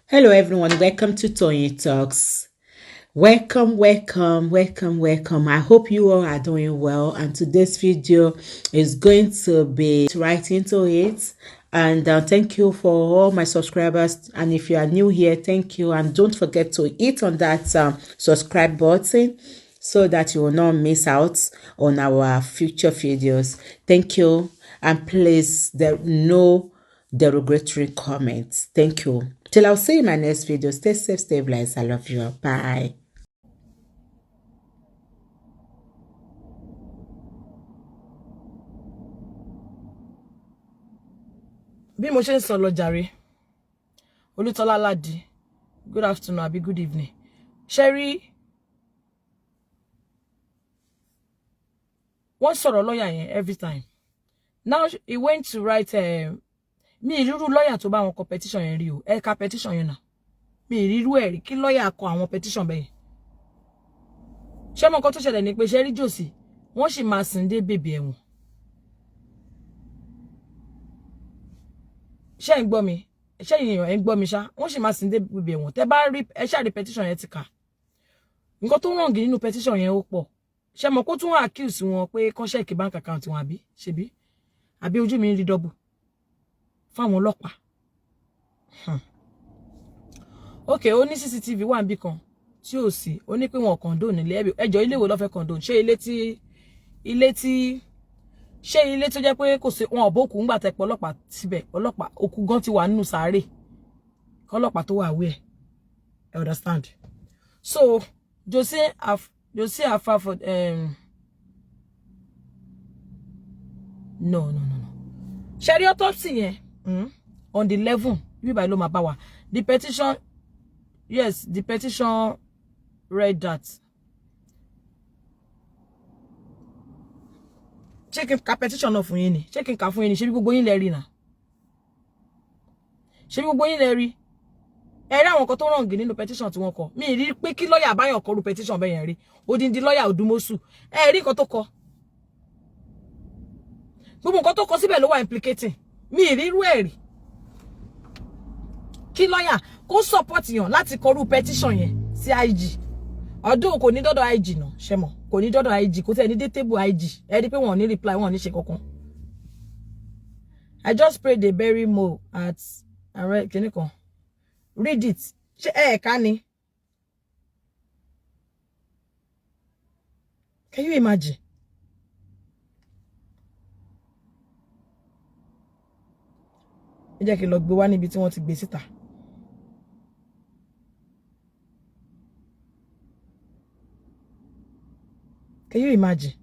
Hello everyone, welcome to Toyeen Talks. Welcome. I hope you all are doing well, and today's video is going to be right into it. And thank you for all my subscribers, and if you are new here, thank you, and don't forget to hit on that subscribe button so that you will not miss out on our future videos. Thank you, and please no derogatory comments. Thank you. Till I'll see you in my next video. Stay safe, stay blessed. I love you. Bye. Bí mo ṣe ń sọ lọ jàre, Olútọ́lá Ládi, good afternoon àbí good evening. Sherry, wọ́n sọ̀rọ̀ lawyer yẹn every time. Now he went to write mi ìrírú lawyer tó bá wọn kọ petition yẹn rí o. Ẹ ka petition yẹn náà. Mi ìrírú ẹ̀ rí kí lawyer kọ àwọn petition bẹ́ẹ̀. Ṣé mo nǹkan tó ṣẹlẹ̀ ni pé Sherry Josie, wọ́n sì máa sìn dé bèbè ẹ̀wọ̀n. Ṣé ń gbọ́ mi? Ṣé èèyàn ẹ ń gbọ́ mi ṣá? Wọ́n sì máa sìn dé bèbè ẹ̀wọ̀n. Tẹ́ bá rí ẹ ṣá rí petition yẹn ti kà. Nǹkan tó wrong nínú petition yẹn ó pọ̀. Ṣé mo kó tún accuse wọn pé kàn check bank account wọn àbí? Ṣebí? Àbí ojú mi rí double fáwọn ọlọ́pàá. Okay, ó ní CCTV wà níbì kan tí ó sì ó ní pé wọn condone nílé ẹjọ́ ilé wo ló fẹ́ condone. Ṣé ilé tó jẹ́ pé kò sí wọn òbókù ńgbà tẹ́ pé ọlọ́pàá síbẹ̀, ọlọ́pàá òkú gan ti wà nínú sàárè. Ọlọ́pàá tó wà aware. I understand. So Josie Afa for no. Sherry autopsy yẹn on the 11 bí by ló máa bá wa. The petition, yes, the petition read that. Checking ka petition náà fún yín ni. Checking ka fún yín ni. Ṣé bí gbogbo yín lè rí náà. Ṣé bí gbogbo yín lè rí. Ẹ rí àwọn kan tó wrong nínú petition tí wọ́n kọ. Mi rí pé kí lawyer báyọ̀ kọ ru petition bẹ́ẹ̀ yẹn rí. Odindi lawyer Odumosu. Ẹ rí nǹkan tó kọ. Gbogbo nǹkan tó kọ síbẹ̀ ló wà implicating. Mi rí irú ẹ̀ rí. Kí lawyer kó support yàn láti kọ ru petition yẹn sí IG. Ọdún kò ní dọ́dọ̀ IG náà, ṣé mọ̀. Kò ní dọ́dọ̀ IG, kò tẹ́ ní dé table IG. Ẹ rí pé wọ́n ní reply, wọ́n ní ṣe kankan. I just pray they bury Mo at kinikan. Read it. Ṣé ẹ ká ni? Can you imagine? Ẹ jẹ́ kí lọ gbé wá níbi tí wọ́n ti gbé síta. Can you imagine?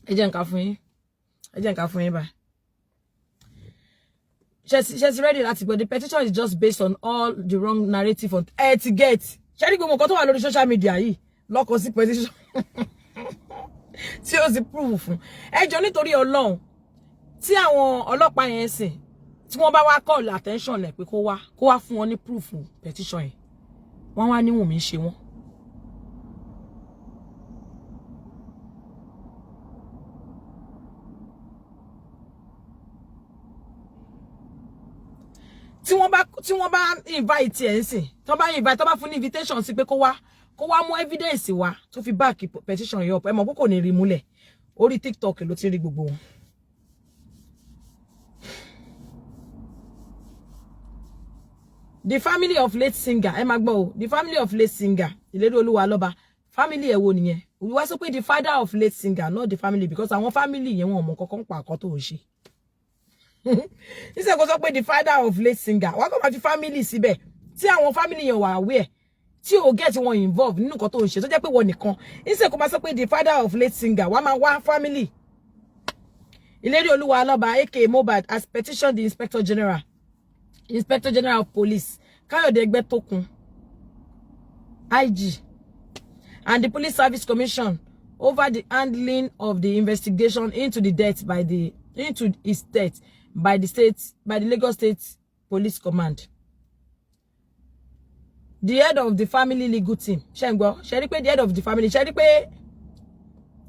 Ẹ jẹ́ n ká fún yín báyìí. She's ready láti gbọ́. The petition is just based on all the wrong narrative on etiquette. Ṣé rí gbogbo nǹkan tó wà lórí social media yìí lọ́kọ̀ sí petition tí ó sì prove fún. Ẹ jọ̀ọ́ nítorí Ọlọ́run tí àwọn ọlọ́pàá yẹn sìn tí wọ́n bá wá call attention lẹ̀ pé kó wá fún wọn ní proof petition yẹn. Wọ́n wá ní Wùnmí ṣe wọ́n. Tí wọ́n bá invite ẹ̀ ńsìn, tó bá fún invitation sí pé kó wá mú evidence wá tó fi back petition yẹn up. Ẹ mọ̀ pé kò ní rí múlẹ̀. Orí TikTok ló ti rí gbogbo wọn. The family of late singer, ẹ máa gbọ́ o. The family of late singer, Ìléríolúwa Lọ́ba. Family ẹ̀ wo nìyẹn? We wá sọ pé the father of late singer, not the family, because àwọn family yẹn wọn mọ̀ kankan pa àkọ́ tó ń ṣe. Ìṣe kò sọ pé the father of late singer. Wá kọ́ máa fi family síbẹ̀. Tí àwọn family yẹn wà aware, tí o get wọn involved nínú nǹkan tó ń ṣe, tó jẹ́ pé wọ́n nìkan. Ìṣe kò máa sọ pé the father of late singer. Wá máa wá family. Ìléríolúwa Lọ́ba, aka Mohbad, has petitioned the Inspector General of Police, Kayode Egbetokun, IG, and the Police Service Commission over the handling of the investigation into the death by the Lagos State Police Command. The head of the family legal team, Shengbo, the head of the family,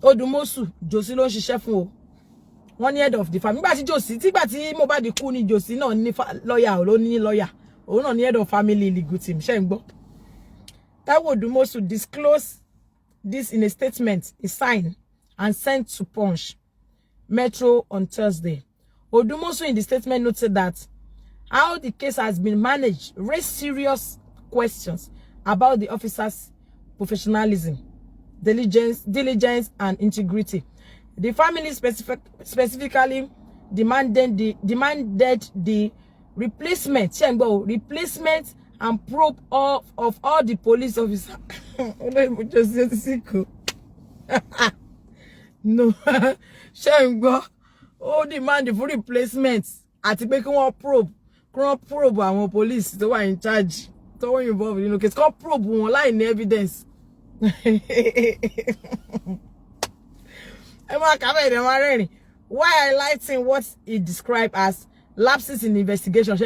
Odumosu Josie ló ń ṣiṣẹ́ fún o. Wọ́n ní head of the family. Nígbà tí Josie, tígbà tí Mohbad kú ni Josie náà ní lawyer, ló ní lawyer. Òun náà ní head of family legal team. Ṣé ń gbọ́? Taiwo Odumosu disclosed this in a statement he signed and sent to Punch Metro on Thursday. Odumosu in the statement noted that how the case has been managed raised serious questions about the officer's professionalism, diligence and integrity. The family specifically demanded the replacement and probe of all the police officers. No, demand for replacement. Àti pé kí wọ́n probe àwọn police tó wà in charge, tó wọ́n involved nínú case, kó probe wọn láì ní evidence. Why highlighting what he described as lapses in investigation?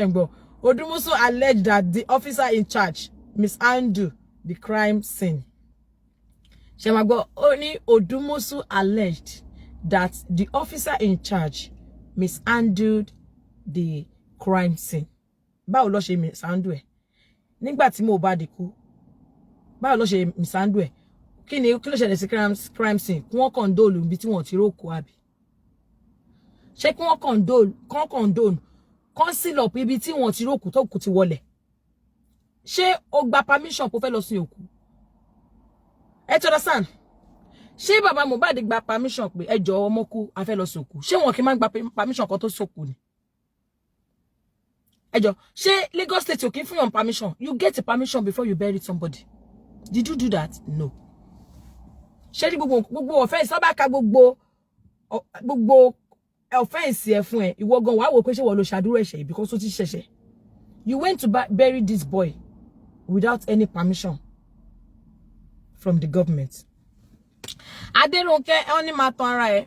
Odumosu alleged that the officer in charge mishandled the crime scene. Only Odumosu alleged that the officer in charge mishandled the crime scene. Báwo ló ṣe mishandle ẹ̀? Nígbà tí Mohbad kú, báwo ló ṣe mishandle ẹ̀? Kí ló ṣẹlẹ̀ sí crime scene? Kí wọ́n condole níbi tí wọ́n ti rókù àbí? Ṣé kí wọ́n condone seal up ibi tí wọ́n ti rókù tó kù ti wọlẹ̀? Ṣé ó gba permission kó fẹ́ lọ sin òkú? Ẹ ti understand? Ṣé bàbá Mohbad gba permission pé ẹ jọ̀ọ́ ọmọ kú a fẹ́ lọ sin òkú? Ṣé wọn kì í máa gba permission kan tó sòkú ni? Ẹ jọ̀ọ́, ṣé Lagos State ò kí ń fún yàn permission? You get a permission before you bury somebody. Did you do that? No. Ṣé ní gbogbo offense ọba ka gbogbo offense ẹ fún ẹ, ìwọ gan wá wò pé ṣé wọ́n lọ ṣàdúró ẹ̀ṣẹ̀ because ó ti ṣẹ̀ṣẹ̀. You went to bury this boy without any permission from the government. Aderonke, only matter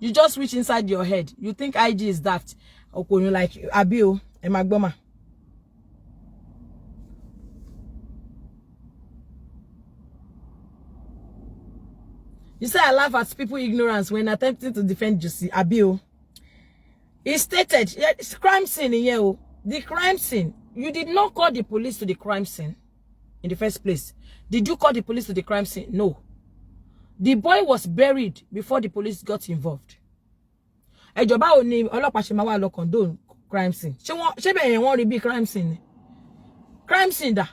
you just reach inside your head. You think IG is daft. Okay, you like Abio and Magboma. You say I laugh at people's ignorance when attempting to defend Josie Abio. He stated, yeah, it's crime scene in here. The crime scene. You did not call the police to the crime scene in the first place. Did you call the police to the crime scene? No. The boy was buried before the police got involved. Ẹjọba ò ní ọlọ́pàá ṣe máa wá lọ condone crime scene. Ṣé bẹ́ẹ̀ yẹn wọ́n rí bí crime scene? Crime scene dà.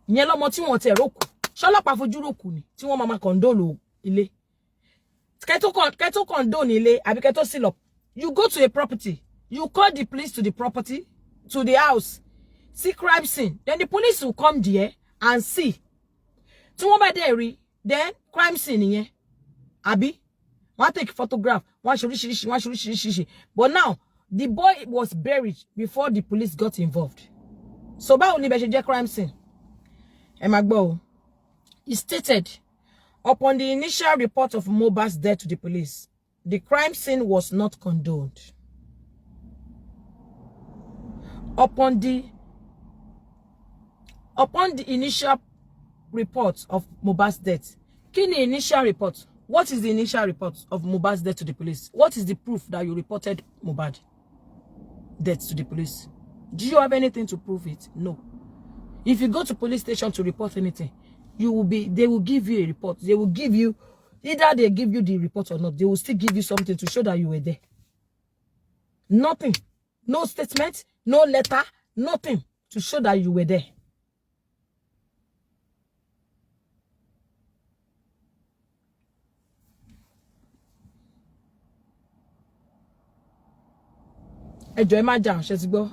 Ìyẹn lọ́mọ tí wọ́n tẹ̀ rókù. Ṣé ọlọ́pàá fojú rókù ni tí wọ́n máa condone ilé? Kẹ́tó condone ilé àbí kẹ́tó seal up. You go to a property. You call the police to the property, to the house. See crime scene. Then the police will come there and see. Tí wọ́n bá dé rí, then crime scene yẹn. Àbí? Wọ́n take photograph. Wọ́n ṣoríṣiríṣi. But now, the boy was buried before the police got involved. So báwo ni bẹ́ ṣe jẹ́ crime scene? Ẹ máa gbọ́ o. He stated, upon the initial report of Mohbad's death to the police, the crime scene was not condoned. Upon the initial report of Mohbad's death. Kí ni initial report? What is the initial report of Mohbad's death to the police? What is the proof that you reported Mohbad death to the police? Do you have anything to prove it? No. If you go to police station to report anything, they will give you a report. They will give you, either they give you the report or not, they will still give you something to show that you were there. Nothing. No statement, no letter, nothing to show that you were there. Ẹjọ́ ẹ má jà, ṣé ti gbọ́.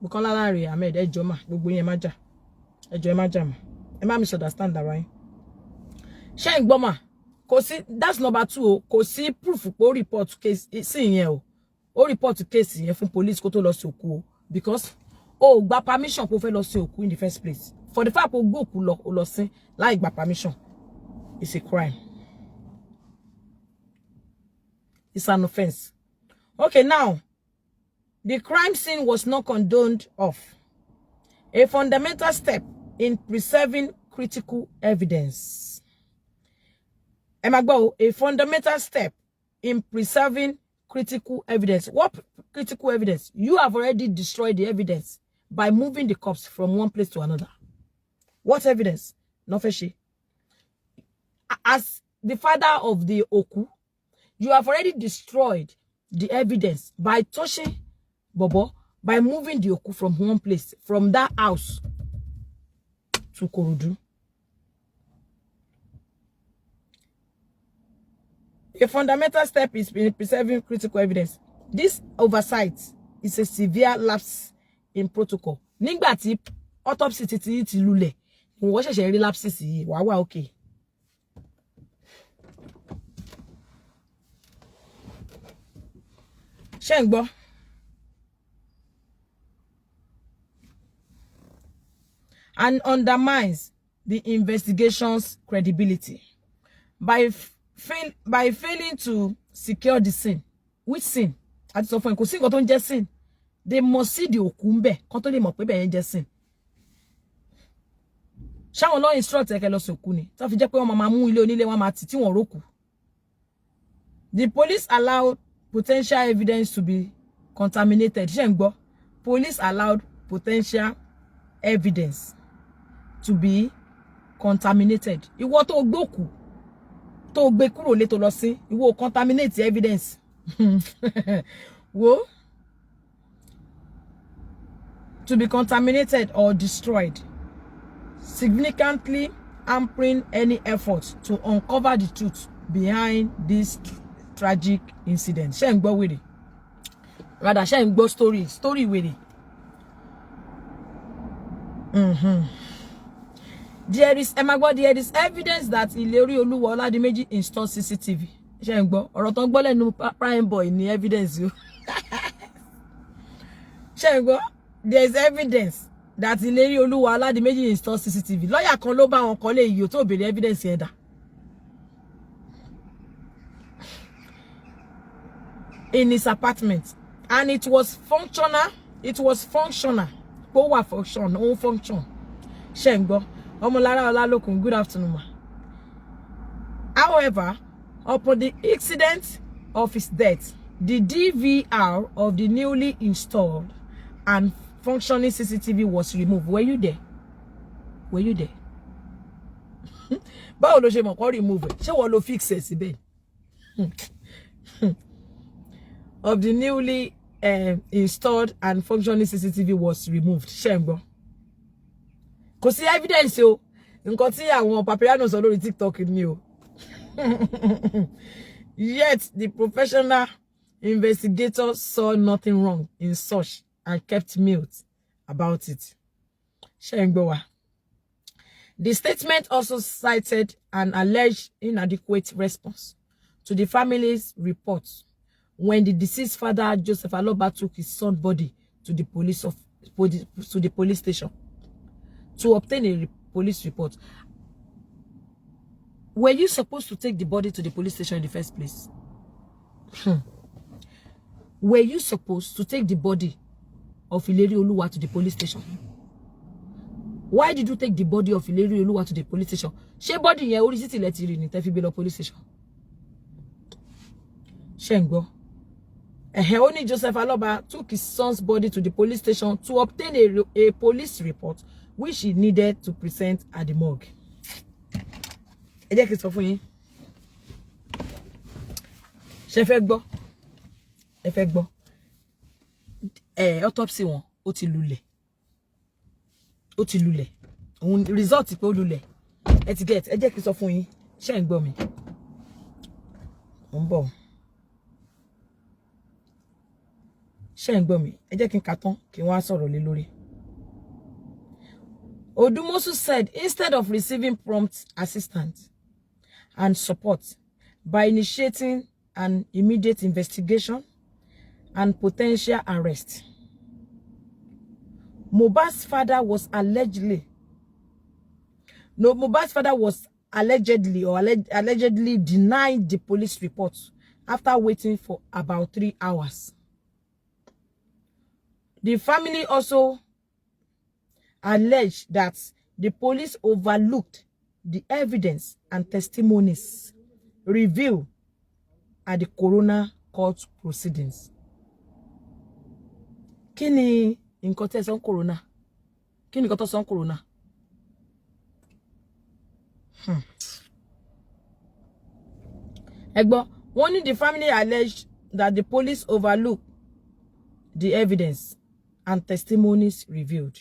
Bukola Lanre Ahmed, ẹjọ́ mà, gbogbo yín ẹ má jà. Ẹjọ́ ẹ má jà mà. Ẹ má misunderstand that, right? Ṣé ń gbọ́ mà? Kò sí, that's number 2 o. Kò sí proof pé ó report case sí yẹn o. Ó report case yẹn fún police kó tó lọ sí òkú o. Because ó gba permission kó fẹ́ lọ sí òkú in the first place. For the fact pé ó gbé òkú lọ, ó lọ sí láì gba permission. It's a crime. It's an offense. Okay, now, the crime scene was not condoned of. A fundamental step in preserving critical evidence. A fundamental step in preserving critical evidence. What critical evidence? You have already destroyed the evidence by moving the corpse from one place to another. What evidence? Nofeshi. As the father of the Oku, you have already destroyed the evidence by touching Bobo, by moving the Oku from one place, from that house to Korodu. A fundamental step is in preserving critical evidence. This oversight is a severe lapse in protocol. Nígbà tí autopsy ti lulẹ̀, wọ́n ṣẹ̀ṣẹ̀ rí lapses yìí, wá okay. Ṣé ń gbọ́? And undermines the investigation's credibility by failing to secure the scene. Which scene? Àti sọ fún ẹ kò sí nǹkan tó ń jẹ́ scene. They must see the òkú ńbẹ̀ kan tó lè mọ̀ pé bẹ́ẹ̀ yẹn jẹ́ scene. Ṣáwọn lọ instruct ẹ kẹ́ lọ sí òkú ni. Tó fi jẹ́ pé wọ́n máa mú ilé onílé wọn máa tì tí wọ́n rókù. The police allowed potential evidence to be contaminated. Ṣé ń gbọ́? Police allowed potential evidence to be contaminated. Ìwọ tó gbókù tó gbé kúrò lé tó lọ sí, ìwọ contaminate evidence. Wo? To be contaminated or destroyed, significantly hampering any effort to uncover the truth behind this tragic incident. Ṣé ń gbọ́ wèrè? Rather, ṣé ń gbọ́ story wèrè. There is evidence that Ìlérí Olúwa Ọládìméjì installed CCTV. Ṣé ń gbọ́? Ọ̀rọ̀ tó ń gbọ́ lẹ́nu Prime Boy ní evidence yo. Ṣé ń gbọ́? There is evidence that Ìlérí Olúwa Ọládìméjì installed CCTV. Lawyer kan ló bá wọn kọ lé iyo tó béèrè evidence yẹn dà. In his apartment, and it was functional. Ó wà function, ó function. Ṣé ń gbọ́? Ọmọlára Ọlálókun, good afternoon ma. However, upon the incident of his death, the DVR of the newly installed and functioning CCTV was removed. Were you there? Báwo ló ṣe mọ̀ kó remove it? Ṣé wọ́n ló fix it síbẹ̀? Of the newly installed and functioning CCTV was removed. Ṣé ń gbọ́? Kò sí evidence o. Nǹkan tí àwọn Papiano sọ lórí TikTok ni o. Yet the professional investigators saw nothing wrong in such and kept mute about it. Ṣé ń gbọ́ wa? The statement also cited an alleged inadequate response to the family's reports when the deceased father Joseph Aloba took his son's body to the police station to obtain a police report. Were you supposed to take the body to the police station in the first place? Were you supposed to take the body of Ìlérí Olúwa to the police station? Why did you take the body of Ìlérí Olúwa to the police station? Ṣé body yẹn orí títì lẹ ti rí ni tẹ́ fi gbé lọ police station? Ṣé ń gbọ́? Only Joseph Aloba took his son's body to the police station to obtain a police report which he needed to present at the morgue. Ẹ jẹ́ kí n sọ fún yín. Ṣé fẹ́ gbọ́? Ẹ fẹ́ gbọ́? Autopsy wọn ó ti lulẹ̀. Òun result pé ó lulẹ̀. Ẹ ti get. Ẹ jẹ́ kí n sọ fún yín. Ṣé ń gbọ́ mi? Mo ń bọ̀. Ṣé ń gbọ́ mi? Ẹ jẹ́ kí n kà tán kí wọ́n á sọ̀rọ̀ lé lórí. Odumosu said instead of receiving prompt assistance and support by initiating an immediate investigation and potential arrest, Mohbad's father was allegedly denied the police report after waiting for about 3 hours. The family also alleged that the police overlooked the evidence and testimonies review at the coroner court proceedings. Kini nǹkan tẹ́ sọ coroner? Kini nǹkan tó sọ coroner? Egbo, one of the family alleged that the police overlooked the evidence and testimonies revealed.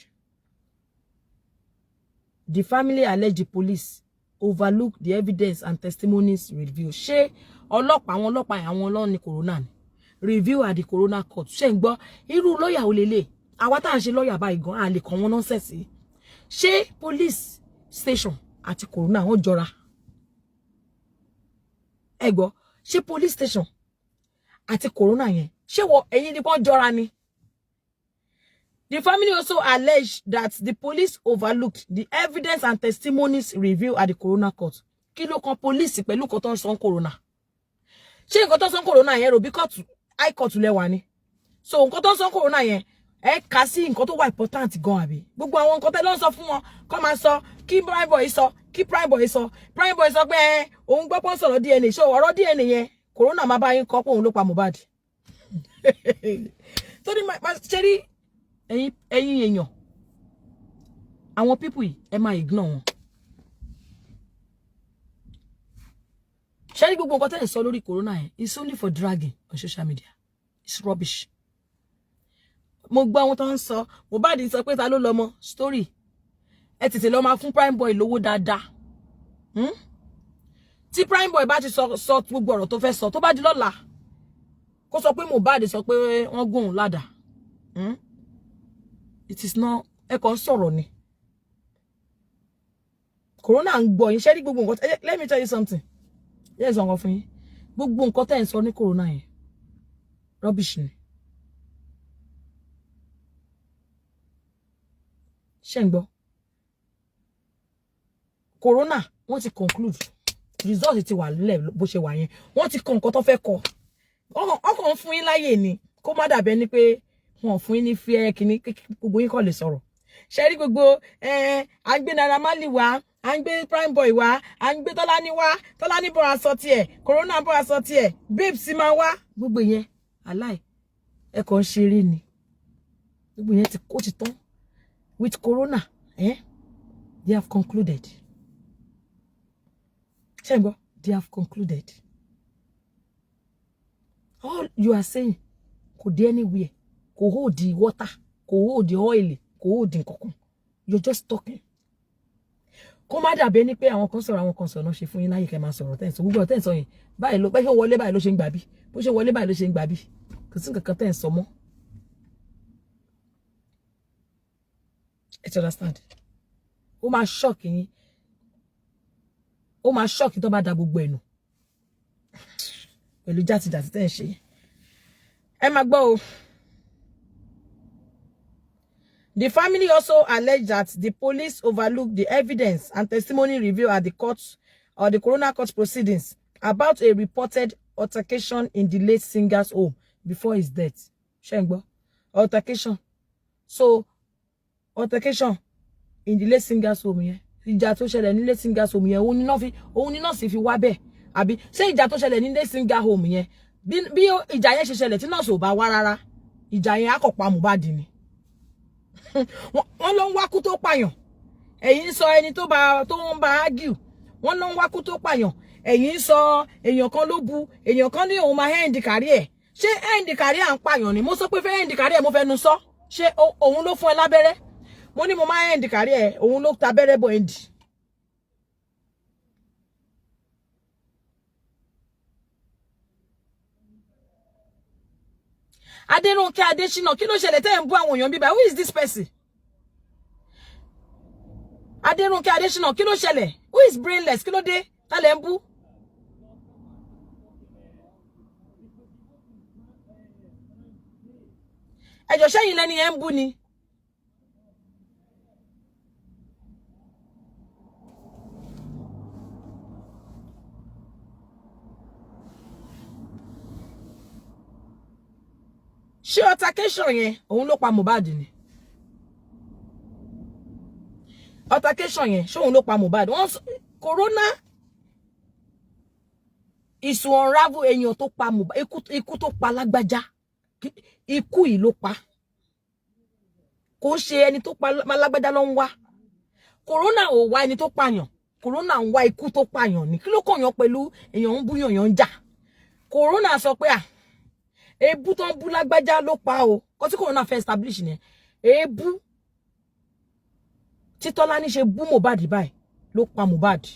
The family alleged the police overlooked the evidence and testimonies revealed. Ṣé ọlọ́pàá àwọn ló ní coroner ni. Review at the coroner court. Ṣé ń gbọ́ irú lawyer ò lélẹ̀. Àwa tá ń ṣe lawyer báyìí gan a lè kàn wọ́n nonsense. Ṣé police station àti coroner wọ́n jọra? Ẹ gbọ́, ṣé police station àti coroner yẹn ṣé wo ẹ̀yin ni wọ́n jọra ni? The family also alleged that the police overlooked the evidence and testimonies revealed at the coroner court. Kí ló kan police pẹ̀lú nǹkan tó ń sọ coroner? Ṣé nǹkan tó ń sọ coroner yẹn ro bí court high court lẹ wà ni? So nǹkan tó ń sọ coroner yẹn ẹ kà sí nǹkan tó wà important gan àbí? Gbogbo àwọn nǹkan tẹ́ ló ń sọ fún wọn kó máa sọ kí prime boy sọ prime boy sọ pé òun gbọ́ pọ́n sọ̀rọ̀ DNA so ọ̀rọ̀ DNA yẹn coroner máa bá yín kọ́ pé òun ló pa Mohbad. Torí ṣe rí ẹ̀yin èèyàn àwọn people yìí ẹ máa ignore wọn. Ṣé rí gbogbo nǹkan tẹ́ ẹ sọ lórí corona yẹn it's only for dragging on social media. It's rubbish. Mo gbọ́ àwọn tó ń sọ Mohbad sọ pé ta ló lọ́mọ story ẹ tètè lọ máa fún prime boy lówó dáadáa. Tí prime boy bá ti sọ gbogbo ọ̀rọ̀ tó fẹ́ sọ tó bá di lọ́la kó sọ pé Mohbad sọ pé wọ́n gún ládàá. It is not ẹ kàn sọ̀rọ̀ ni. Corona ń gbọ́ yín ṣé rí gbogbo nǹkan let me tell you something. Yes on fún yín. Gbogbo nǹkan tẹ́ ń sọ ní corona yẹn rubbish ni. Ṣé ń gbọ́? Corona wọ́n ti conclude result ti wà lẹ̀ bó ṣe wà yẹn wọ́n ti kọ nǹkan tó fẹ́ kọ ọkàn fún yín láyè ni kó má dàbẹ́ ni pé wọ́n fún yín ní fear kíní gbogbo yín kò lè sọ̀rọ̀. Ṣé rí gbogbo à ń gbé Naira Marley wá à ń gbé prime boy wá à ń gbé Tọ́lání wá Tọ́lání bọ́ra sọ tiẹ̀ corona bọ́ra sọ tiẹ̀ babes máa wá gbogbo yẹn aláì ẹ kàn ṣeré ni gbogbo yẹn ti kó ti tán with corona they have concluded. Ṣé they have concluded. All you are saying kò dé anywhere kò hold the water kò hold the oil kò hold nǹkankan you're just talking. Kó má dàbí ẹni pé àwọn kan sọ̀rọ̀ náà ṣe fún yín láyè kẹ́ máa sọ̀rọ̀ tẹ́ ń sọ gbogbo tẹ́ ń sọ yẹn báyìí ló bẹ́ ṣe wọlé báyìí ló ṣe ń gbà bí bó ṣe wọlé báyìí ló ṣe ń gbà bí kò sí nǹkan kan tẹ́ ń sọ mọ́. You understand? Ó máa shock yín ó máa shock tó bá da gbogbo ẹnu pẹ̀lú játijàti tẹ́ ń ṣe ẹ máa gbọ́ o. The family also alleged that the police overlooked the evidence and testimony revealed at the court or the coroner court proceedings about a reported altercation in the late singer's home before his death. Ṣé ń gbọ́? Altercation. So altercation in the late singer's home yẹn ìjà tó ṣẹlẹ̀ ní late singer's home yẹn òun ni náà sì fi wá bẹ́ẹ̀ àbí ṣé ìjà tó ṣẹlẹ̀ ní late singer's home yẹn bí ìjà yẹn ṣe ṣẹlẹ̀ tí náà sò bá wá rárá ìjà yẹn á kọ̀ pa Mohbad ni. Wọ́n ló ń wákú tó pààyàn ẹ̀yin sọ ẹni tó ń bá argue wọ́n ló ń wákú tó pààyàn ẹ̀yin sọ èèyàn kan ló bu èèyàn kan ní òun máa end career ṣé end career ń pààyàn ni mo sọ pé fẹ́ end career mo fẹ́ nu sọ ṣé òun ló fún ẹ lábẹ́rẹ́ mo ní mo máa end career òun ló ta bẹ́rẹ́ bọ̀ end. Adérónkẹ́ Adéṣínà kí ló ṣẹlẹ̀ tẹ́ ń bú àwọn èèyàn bíbá who is this person? Adérónkẹ́ Adéṣínà kí ló ṣẹlẹ̀ who is brainless kí ló dé ta lẹ ń bú? Ẹjọ́ ṣẹ́yìn lẹ́ni ẹ ń bú ni. Ṣé altercation yẹn òun ló pa Mohbad ni? Altercation yẹn ṣé òun ló pa Mohbad? Wọ́n corona is to unravel èèyàn tó pa Mohbad, ikú tó pa Lágbájá, ikú yìí ló pa. Kò ṣe ẹni tó pa Lágbájá ló ń wá. Corona ò wá ẹni tó pààyàn. Corona ń wá ikú tó pààyàn ni. Kí ló kàn yàn pẹ̀lú èèyàn ń bú yàn ń jà. Corona sọ pé èébú tó ń bú Lágbájá ló pa o. Kò tí Corona fẹ́ establish ni. Èébú tí Tọ́lání ṣe bú Mohbad báyìí ló pa Mohbad.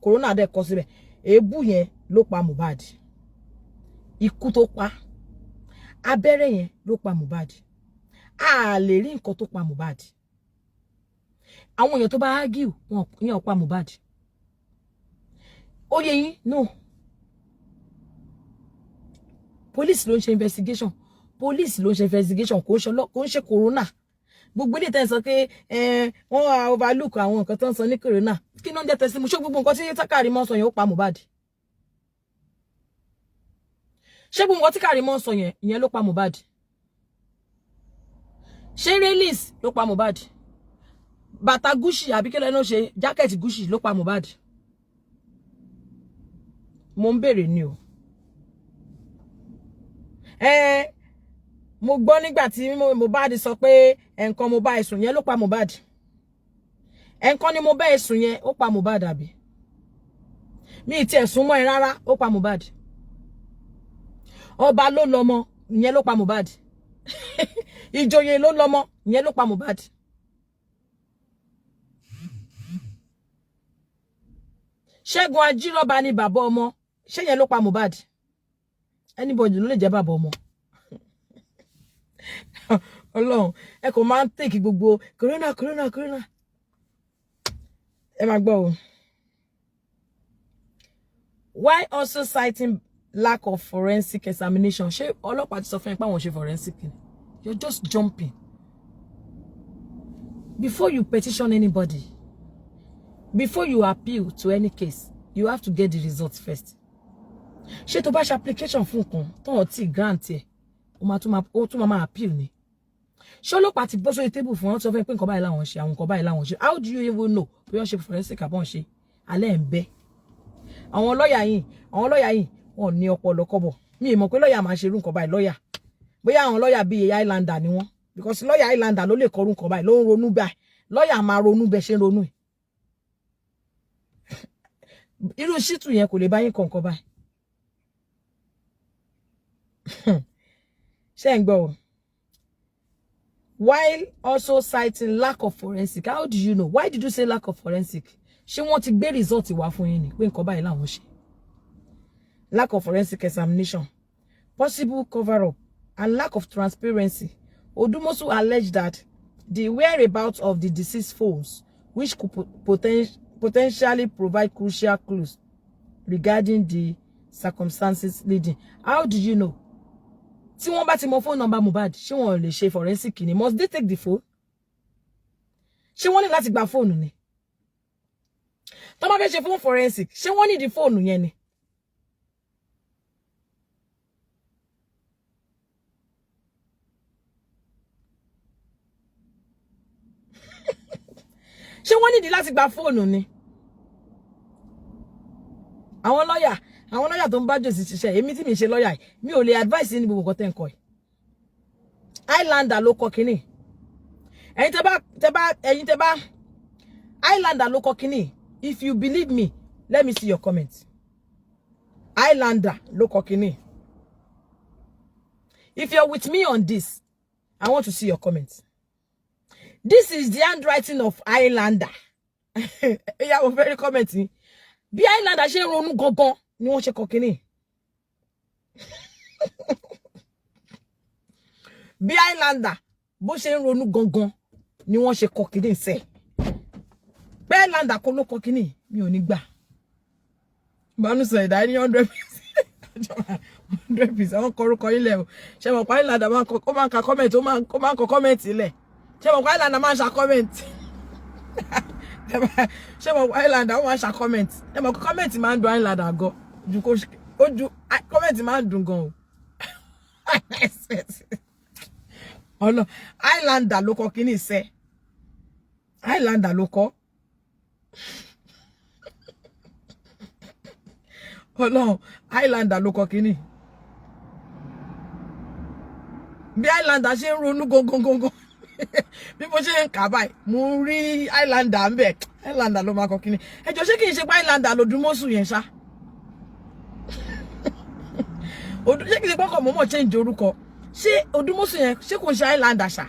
Corona dẹ̀ kọ síbẹ̀. Èébú yẹn ló pa Mohbad. Ikú tó pa. Abẹ́rẹ́ yẹn ló pa Mohbad. A lè rí nǹkan tó pa Mohbad. Àwọn èèyàn tó bá argue wọn yẹn pa Mohbad. Ó yé yín no. Police ló ń ṣe investigation. Police ló ń ṣe investigation kò ń ṣe Corona. Gbogbo ilé tẹ́ sọ pé wọ́n wá overlook àwọn nǹkan tó ń sọ ní Corona. Kí ló ń jẹ́ tẹ́sí mo ṣé gbogbo nǹkan tí Karimo sọ yẹn ó pa Mohbad. Ṣé gbogbo nǹkan tí Karimo sọ yẹn ìyẹn ló pa Mohbad. Ṣé release ló pa Mohbad. Bàtà Gucci àbí kí lẹ́nu ṣe jacket Gucci ló pa Mohbad. Mo ń bèrè ni o. Mo gbọ́ nígbà tí Mohbad sọ pé nǹkan mo bá ẹ̀sùn yẹn ló pa Mohbad. Nǹkan ni mo bá ẹ̀sùn yẹn ó pa Mohbad àbí. Mi ti ẹ̀sùn mọ́ ẹ rárá ó pa Mohbad. Ọba ló lọ́mọ ìyẹn ló pa Mohbad. Ìjòyè ló lọ́mọ ìyẹn ló pa Mohbad. Ṣẹ́gun Ajírọ́ba ni bàbá ọmọ ṣé yẹn ló pa Mohbad. Anybody ló lè jẹ́ bàbá ọmọ. Ọlọ́run ẹ kò máa ń take gbogbo Corona. Ẹ máa gbọ́ o. Why also citing lack of forensic examination? Ṣé ọlọ́pàá ti sọ fún ẹ pé àwọn ṣe forensic? You're just jumping. Before you petition anybody, before you appeal to any case, you have to get the results first. Ṣé tó bá ṣe application fún nǹkan tó ti grant ẹ, ó tún máa appeal ni. Ṣé ọlọ́pàá ti bọ́ sórí table fún wọn sọ fún pé nǹkan báyìí láwọn ṣe, àwọn nǹkan báyìí láwọn ṣe. How do you even know bí wọ́n ṣe forensic àbọ̀n ṣe? Alẹ́ ń bẹ. Àwọn lọ́yà yìí wọ́n ní ọpọlọ kọ́bọ̀. Mi ì mọ̀ pé lọ́yà máa ṣe irú nǹkan báyìí lọ́yà. Bóyá àwọn lọ́yà bíi Highlander ni wọ́n. Because lọ́yà Highlander ló lè kọrú nǹkan báyìí, ló ń ronú báyìí. Lọ́yà máa ronú bẹ́ẹ̀ ṣe ń ronú. Irú ṣítù yẹn kò lè bá yín kọ nǹkan báyìí. Ṣé ń gbọ́ o? While also citing lack of forensic. How do you know? Why did you say lack of forensic? Ṣé wọ́n ti gbé result wá fún yín ni pé nǹkan báyìí làwọn ṣe. Lack of forensic examination, possible cover-up, and lack of transparency. Odumosu alleged that the whereabouts of the deceased phones, which could potentially provide crucial clues regarding the circumstances leading. How do you know? Tí wọ́n bá ti mọ phone number Mohbad, ṣé wọ́n lè ṣe forensic ni? Must they take the phone? Ṣé wọ́n ní láti gba phone ni? Tó bá fẹ́ ṣe phone forensic, ṣé wọ́n ní the phone yẹn ni? Ṣé wọ́n nídìí láti gba fóònù ni? Àwọn lọ́yà tó ń bá jòsì ṣiṣẹ́, èmi tí mi ṣe lọ́yà yìí, mi ò lè advice ní gbogbo nǹkan tẹ́ ń kọ́ yìí. Highlander ló kọ kíní. Ẹ̀yin tẹ́ bá Highlander ló kọ kíní. If you believe me, let me see your comments. Highlander ló kọ kíní. If you're with me on this, I want to see your comments. This is the handwriting of Highlander. Yeah, I'm very commenting. Bí Highlander ṣe ronú gangan ni wọ́n ṣe kọ kíní. Bí Highlander bó ṣe ronú gangan ni wọ́n ṣe kọ kíní ṣe. Bí Highlander kò ló kọ kíní, mi ò ní gbà. Banu sọ ẹ̀dá ní 100%. 100%. Àwọn kọrúkọ ilẹ̀ o. Ṣé mo pa Highlander máa ń ka comment, ó máa ń kọ comment ilẹ̀. Ṣé mo pa Highlander máa ń ṣa comment. Ṣé mo pa Highlander ó máa ń ṣa comment. Ṣé mo comment máa ń dùn Highlander gan. Ojú comment máa ń dùn gan o. Ọlọ Highlander ló kọ kíní ṣe. Highlander ló kọ. Ọlọ́run Highlander ló kọ kíní. Bí Highlander ṣe ń ronú gongongongo. Bí mo ṣe ń kà báyìí, mo rí Highlander ń bẹ. Highlander ló máa kọ kíní. Ẹ jọ̀ọ́ ṣé kì í ṣe pé Highlander ló Odùmọ̀ṣù yẹn ṣá. Ṣé kì í ṣe pé ọkọ̀ mọ́mọ́ change orúkọ. Ṣé Odùmọ̀ṣù yẹn ṣé kò ṣe Highlander ṣá?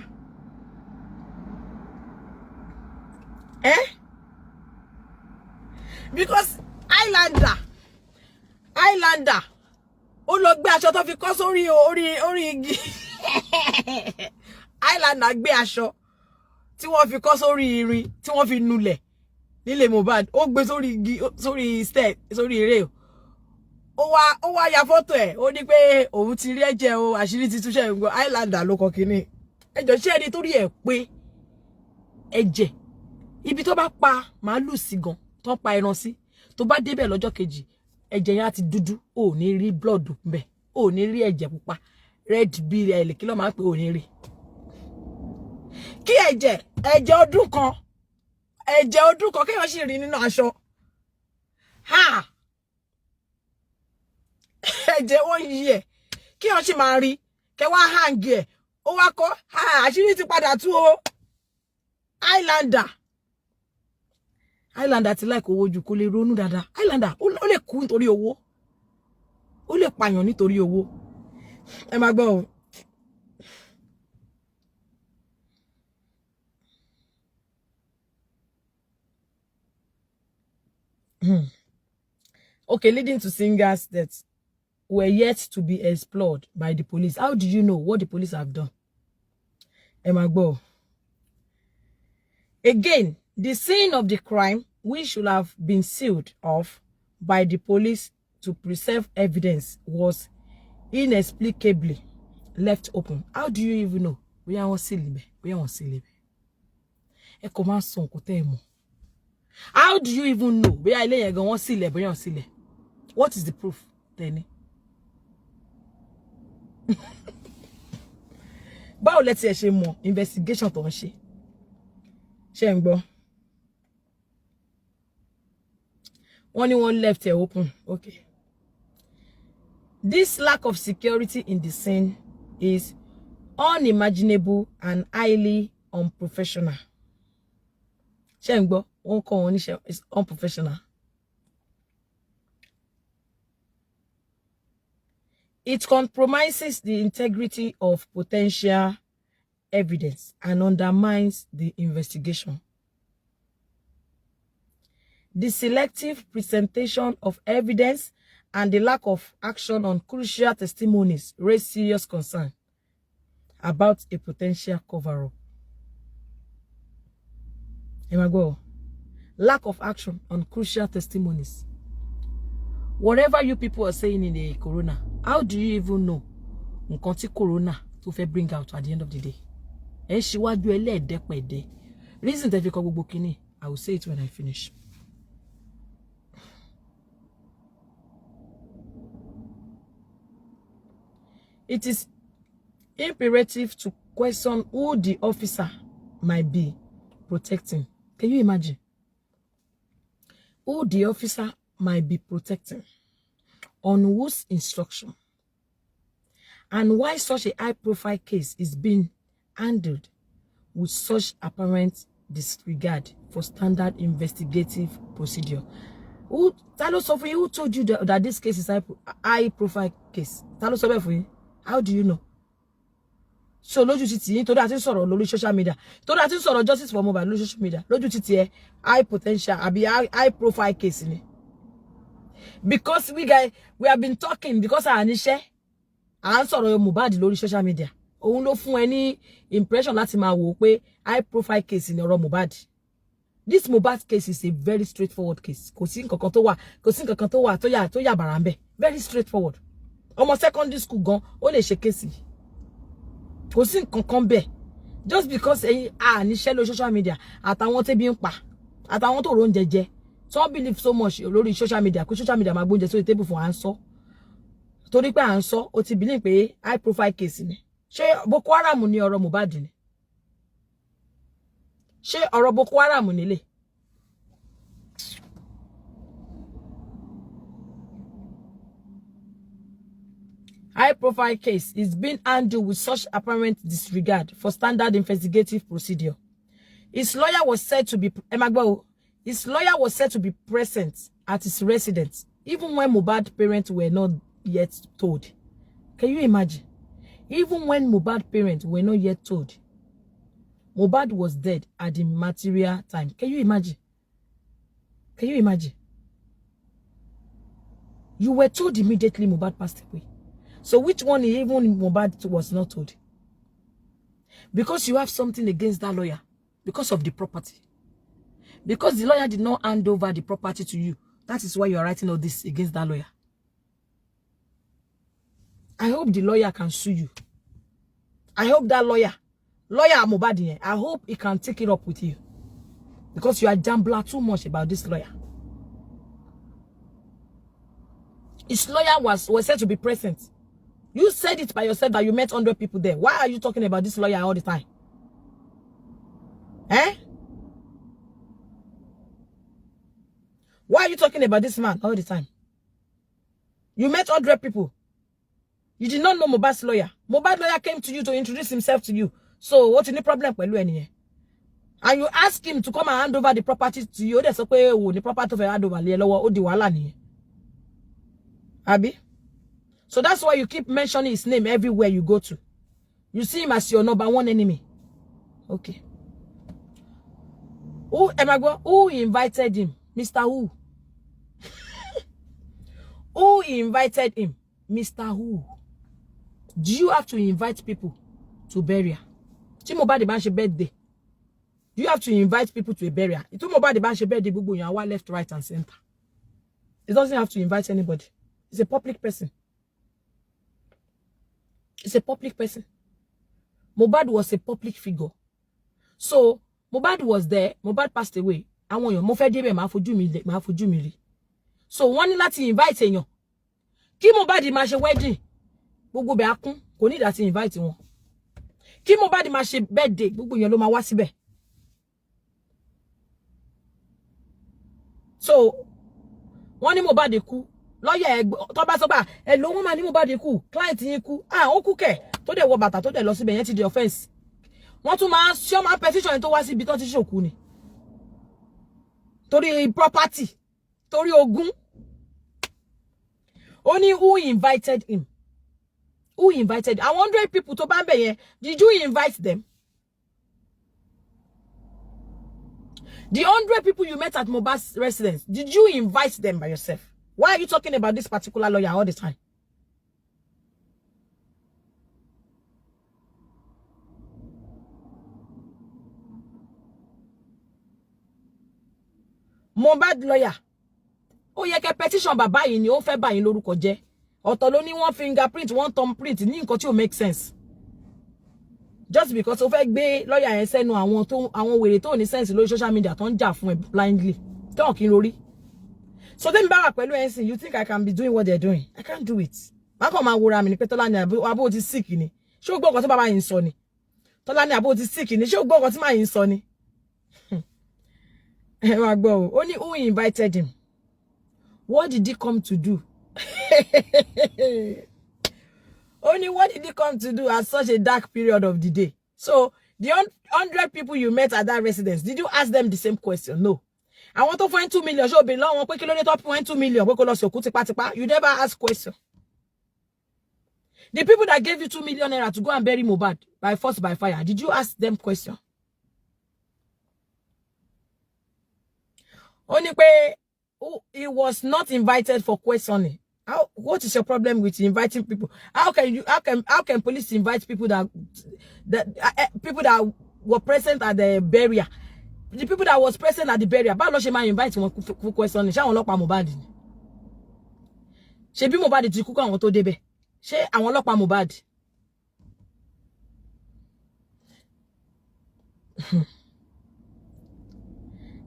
Because Highlander ó lọ gbé aṣọ tó fi kọ́ sórí orí igi. Highlander gbé aṣọ tí wọ́n fi kọ́ sórí irin tí wọ́n fi nulẹ̀ nílé Mohbad, ó gbé sórí igi sórí stair sórí eré ó wá ya fọ́tò ẹ̀, ó ní pé òun ti rí ẹ̀jẹ̀ o, àṣírí ti túṣẹ́ ìgbọ́. Highlander ló kọ kíní. Ẹjọ́ ṣé ẹni torí ẹ̀ pé ẹ̀jẹ̀ ibi tó bá pa màálù sí gan tó pa ẹran sí, tó bá débẹ̀ lọ́jọ́ kejì ẹ̀jẹ̀ yẹn á ti dúdú, ò ní rí blood ńbẹ̀, ò ní rí ẹ̀jẹ̀ pupa red bill kí ló máa ń pè, ò ní rí. Kí ẹ̀jẹ̀ ọdún kan kéèyàn sì rí nínú aṣọ. Ẹ̀jẹ̀ wọ́n yí ẹ̀ kéèyàn sì máa rí kẹwàá hang ẹ̀ ó wá kọ́ àṣírí ti padà tú o. Highlander ti like owó jù kó lè ronú dáadáa. Highlander ó lè kú nítorí owó, ó lè pààyàn nítorí owó. Ẹ máa gbọ́ o. Okay, leading to singers that were yet to be explored by the police. How do you know what the police have done? Ẹ máa gbọ́ o. Again, the scene of the crime, which should have been sealed off by the police to preserve evidence, was inexplicably left open. How do you even know? We are on sílẹ̀. Ẹ kò máa sọ nǹkan tẹ́ ẹ mọ̀. How do you even know? We are ilé yẹn gan wọ́n sílẹ̀. What is the proof? Then. Báwo lẹ ti ẹ ṣe mọ̀ investigation tó ń ṣe? Ṣé ń gbọ́? Wọ́n ní wọ́n left it open. Okay. This lack of security in the scene is unimaginable and highly unprofessional. Ṣé ń gbọ́? Wọ́n kọ́ wọn níṣẹ́ is unprofessional. It compromises the integrity of potential evidence and undermines the investigation. The selective presentation of evidence and the lack of action on crucial testimonies raise serious concern about a potential cover-up. Lack of action on crucial testimonies. Whatever you people are saying in the corona, how do you even know nǹkan tí corona tó fẹ́ bring out at the end of the day? Ẹ ṣíwájú ẹlẹ́ẹ̀dẹ́pẹ̀dẹ́. Reason tẹ́ fi kọ gbogbo kíní, I will say it when I finish. It is imperative to question who the officer might be protecting. Can you imagine? Who the officer might be protecting, on whose instruction, and why such a high-profile case is being handled with such apparent disregard for standard investigative procedure. Who told you that this case is high-profile case? How do you know? So lójú títì yín tó dá tí sọ̀rọ̀ lórí social media, tó dá tí sọ̀rọ̀ justice for Mohbad lórí social media, lójú títì ẹ high potential àbí high profile case ni. Because we have been talking because à níṣẹ́ à ń sọ̀rọ̀ Mohbad lórí social media. Òun ló fún ẹ ní impression láti máa wò pé high profile case ni ọ̀rọ̀ Mohbad. This Mohbad case is a very straightforward case. Kò sí nǹkan kan tó wà tó yà bàrà ńbẹ̀. Very straightforward. Ọmọ secondary school gan ó lè ṣe case. Kò sí nǹkan kan bẹ́ẹ̀. Just because ẹ̀yin níṣẹ́ lórí social media àtàwọn tẹ́bí ń pa àtàwọn tó ro oúnjẹ jẹ. Some believe so much lórí social media kó social media máa gbóúnjẹ sórí table fún à ń sọ. Torí pé à ń sọ ó ti believe pé high profile case ni. Ṣé Boko Haram ni ọ̀rọ̀ Mohbad ni? Ṣé ọ̀rọ̀ Boko Haram nílé? high-profile case is being handled with such apparent disregard for standard investigative procedure. His lawyer was said to be present at his residence, even when Mohbad's parents were not yet told. Can you imagine? Even when Mohbad's parents were not yet told. Mohbad was dead at the material time. Can you imagine? Can you imagine? You were told immediately Mohbad passed away. So which one even Mohbad was not told? Because you have something against that lawyer. Because of the property. Because the lawyer did not hand over the property to you. That is why you are writing all this against that lawyer. I hope the lawyer can sue you. I hope that lawyer Mohbad, I hope he can take it up with you. Because you are jambling too much about this lawyer. His lawyer was said to be present. You said it by yourself that you met 100 people there. Why are you talking about this lawyer all the time? Eh? Why are you talking about this man all the time? You met 100 people. You did not know Mohbad's lawyer. Mohbad's lawyer came to you to introduce himself to you. So, what's the problem with you? And you ask him to come and hand over the property to you. That's okay. The property to hand over. Abi? So that's why you keep mentioning his name everywhere you go to. You see him as your number one enemy. Okay. Who invited him? Mr. Who? Who invited him? Mr. Who? Do you have to invite people to burial? Mohbad Ban's birthday. Do you have to invite people to a burial? Mohbad Ban's birthday, you are left, right, and center. It doesn't have to invite anybody. It's a public person. It's a public person. Mohbad was a public figure. So, Mohbad was there. Mohbad passed away. I want you. So, one láti invite èèyàn. Kí Mohbad máa ṣe wedding. Gbogbo be akún. Kò ní láti invite wọn. Kí Mohbad máa ṣe birthday. Gbogbo èèyàn ló máa wá síbẹ̀. So, wọ́n ní Mohbad kú. Lawyer tó bá sọ bá ẹ ló wọ́n máa ní Mohbad kú. Client yín kú. Ó kú kẹ̀. Tó dẹ̀ wọ bàtà tó dẹ̀ lọ síbẹ̀ yẹn ti di offense. Wọ́n tún máa ṣe ọmọ petition tó wá síbi tó ti ṣòkú ni. Torí property. Torí ogún. Only who invited him? Who invited? I 100 people to Bambe. Did you invite them? The 100 people you met at Mohbad's residence, did you invite them by yourself? Why are you talking about this particular lawyer all the time? Mohbad lawyer. Ó yẹ kẹ́ petition bàbá yìí ni ó fẹ́ bá yín lórúkọ jẹ́. Ọ̀tọ̀ ló ní one fingerprint, one thumbprint ní nǹkan tí ó make sense. Just because ó fẹ́ gbé lawyer yẹn sẹ́nu àwọn wèrè tó ní sense lórí social media tó ń jà fún ẹ blindly. Tó kì í lórí. So then bá wà pẹ̀lú ẹ̀sìn, you think I can be doing what they're doing? I can't do it. Má kàn máa wòra mi ní pé Tọ́lání àbó ti sick ni. Ṣé ó gbọ́ nǹkan tí bàbá yín sọ ni? Tọ́lání àbó ti sick ni. Ṣé ó gbọ́ nǹkan tí màá yín sọ ni? Ẹ máa gbọ́ o. Ó ní who invited him? What did he come to do? Only what did he come to do at such a dark period of the day? So, the 100 people you met at that residence, did you ask them the same question? No. I want to find 2 million. Show be long. 2 million. You never ask question. The people that gave you 2 million naira to go and bury Mohbad by force, by fire, did you ask them question? Only pay. He was not invited for questioning. What is your problem with inviting people? How can police invite people that were present at the burial? The people that was present at the burial, báwo ló ṣe máa invite wọn for questioning? Ṣé àwọn ọlọ́pàá Mohbad ni? Ṣé bí Mohbad ti kú kó àwọn tó débẹ̀? Ṣé àwọn ọlọ́pàá Mohbad?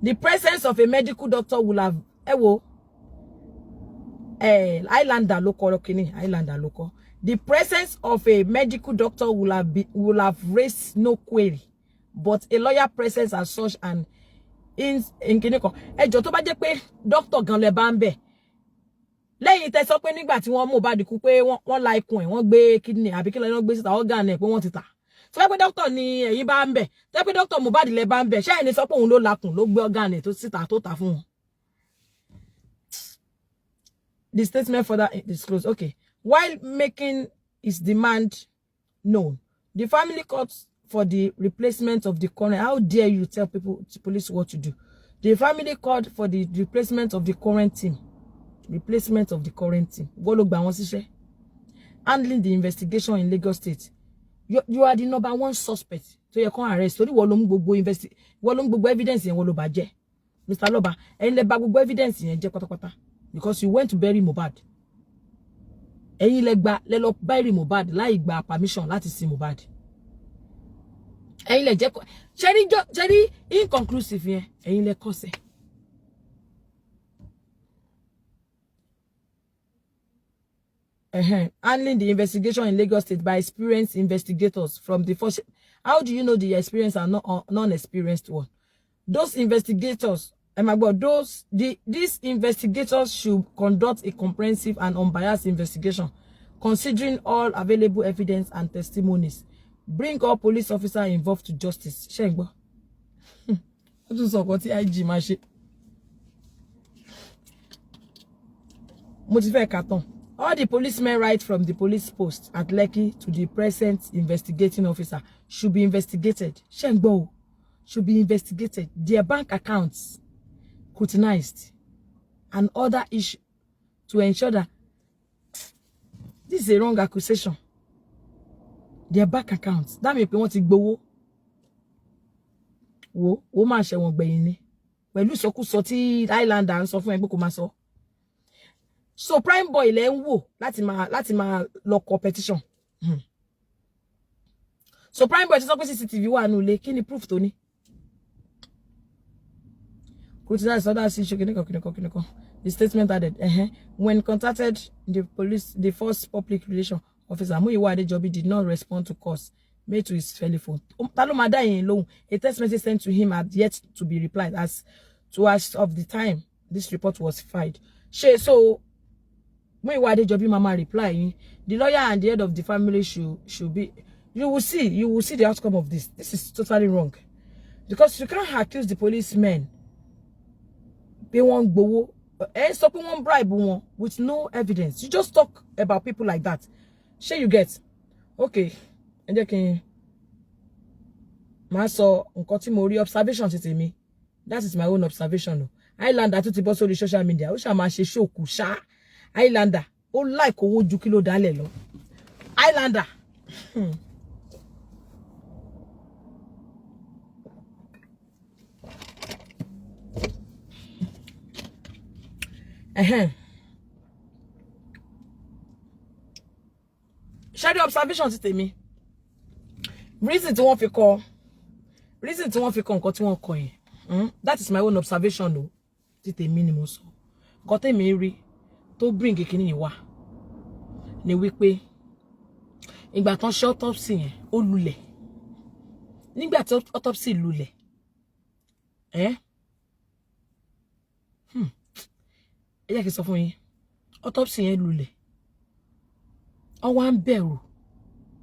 The presence of a medical doctor will have Islander local. The presence of a medical doctor will have raised no query, but a lawyer presence as such and in kiniko. Ẹjọ́ tó bá jẹ́ pé doctor gan lẹ bá ń bẹ̀. lẹ́yìn tẹ́ sọ pé nígbà tí wọ́n Mohbad kú pé wọ́n la ikùn ẹ̀ wọ́n gbé kidney àbí kí ló gbé síta organ ẹ̀ pé wọ́n ti tà tó pé doctor ni ẹ̀yin bá ń bẹ̀ tó pé doctor Mohbad lẹ bá ń bẹ̀ ṣé ẹni sọ pé òun ló lakùn ló gbé organ ẹ̀ tó síta tó tà fún wọn. The statement further disclosed. Okay, while making its demand known, the family called for the replacement of the current. How dare you tell people, to police, what to do? The family called for the replacement of the current team. Replacement of the current team. Handling the investigation in Lagos State. You are the number one suspect. So you can't arrest. So you will evidence in Wolobaje. Mr. Loba, and le bag evidence in Jekwata. Because you went to bury Mohbad. Ẹ̀yin lẹ gbà lẹ lọ bury Mohbad láì gba permission láti sin Mohbad. Ẹ̀yin lẹ jẹ́ cherry inconclusive yẹn. Ẹ̀yin lẹ kose. Handling the investigation in Lagos State by experienced investigators from the first. How do you know the experienced are not non-experienced one? Those investigators, these investigators should conduct a comprehensive and unbiased investigation, considering all available evidence and testimonies. Bring all police officers involved to justice. Shengbo. All the policemen right from the police post at Lekki to the present investigating officer should be investigated. Shengbo should be investigated. Their bank accounts scrutinized and other issues to ensure that this is a wrong accusation. Their bank accounts. That means they want to go. Wo ma ṣe wọ́n gbẹ̀yìn ni. Pẹ̀lú ìsọkúsọ tí Islander ń sọ fún ẹgbẹ́ kò máa sọ. So prime boy lẹ ń wò láti máa lọ competition. So prime boy ti sọ pé CCTV wà nù lé kí ni proof tó ní. The statement added, when contacted the police, the first public relation officer, Muyiwa Adejobi, did not respond to calls made to his telephone. A text message sent to him had yet to be replied as of the time this report was filed. So Muyiwa Adejobi mama replying, the lawyer and the head of the family should be. You will see the outcome of this. This is totally wrong, because you can't accuse the policemen. They won't go. Stop one bribe one with no evidence. You just talk about people like that. Sure you get. Okay. And then can Maso unkoti mori observation to me. That is my own observation. Islander to the on social media. We shall mash show kusha. Islander. Oh like owo ju kilo dale lo. Islander. Share the observation to me. Reason to want to call. Reason to want to call nǹkan tí wọ́n kọ yẹn. That is my own observation though. Tite minimum so. Nǹkan tí mi rí tó bring kíni wá. Ni wí pé ìgbà tán ṣe autopsy yẹn ó lulẹ̀. Nígbà tí autopsy lulẹ̀. Ẹ jẹ́ kí sọ fún yín. Autopsy yẹn lulẹ̀. Ó wá ń bẹ̀rù